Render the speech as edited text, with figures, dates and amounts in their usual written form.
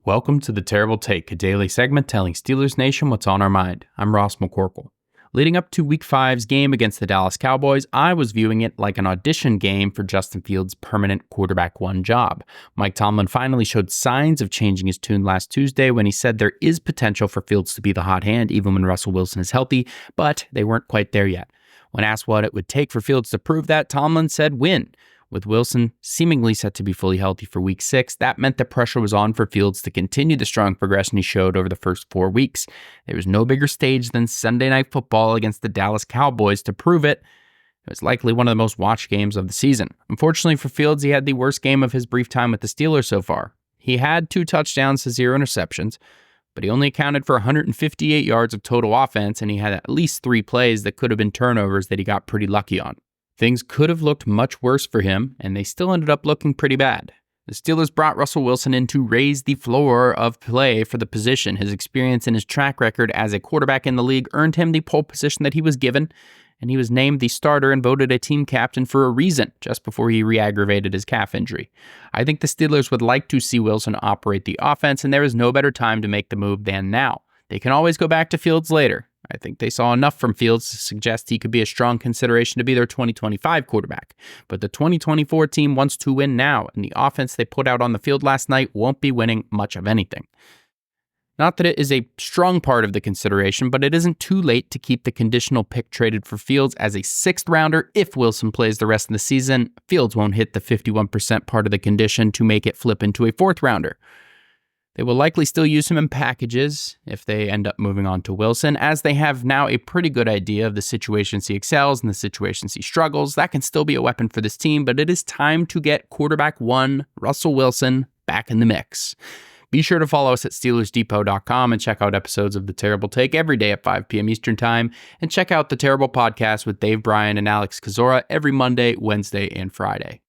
Welcome to The Terrible Take, a daily segment telling Steelers Nation what's on our mind. I'm Ross McCorkle. Leading up to Week 5's game against the Dallas Cowboys, I was viewing it like an audition game for Justin Fields' permanent quarterback one job. Mike Tomlin finally showed signs of changing his tune last Tuesday when he said there is potential for Fields to be the hot hand even when Russell Wilson is healthy, but they weren't quite there yet. When asked what it would take for Fields to prove that, Tomlin said win. With Wilson seemingly set to be fully healthy for Week 6, that meant the pressure was on for Fields to continue the strong progression he showed over the first 4 weeks. There was no bigger stage than Sunday Night Football against the Dallas Cowboys to prove it. It was likely one of the most watched games of the season. Unfortunately for Fields, he had the worst game of his brief time with the Steelers so far. He had 2 touchdowns to 0 interceptions, but he only accounted for 158 yards of total offense, and he had at least 3 plays that could have been turnovers that he got pretty lucky on. Things could have looked much worse for him, and they still ended up looking pretty bad. The Steelers brought Russell Wilson in to raise the floor of play for the position. His experience and his track record as a quarterback in the league earned him the pole position that he was given, and he was named the starter and voted a team captain for a reason, just before he re-aggravated his calf injury. I think the Steelers would like to see Wilson operate the offense, and there is no better time to make the move than now. They can always go back to Fields later. I think they saw enough from Fields to suggest he could be a strong consideration to be their 2025 quarterback. But the 2024 team wants to win now, and the offense they put out on the field last night won't be winning much of anything. Not that it is a strong part of the consideration, but it isn't too late to keep the conditional pick traded for Fields as a 6th rounder if Wilson plays the rest of the season. Fields won't hit the 51% part of the condition to make it flip into a 4th rounder. They will likely still use him in packages if they end up moving on to Wilson, as they have now a pretty good idea of the situations he excels and the situations he struggles. That can still be a weapon for this team, but it is time to get quarterback 1, Russell Wilson, back in the mix. Be sure to follow us at SteelersDepot.com and check out episodes of The Terrible Take every day at 5 p.m. Eastern Time. And check out The Terrible Podcast with Dave Bryan and Alex Kozora every Monday, Wednesday, and Friday.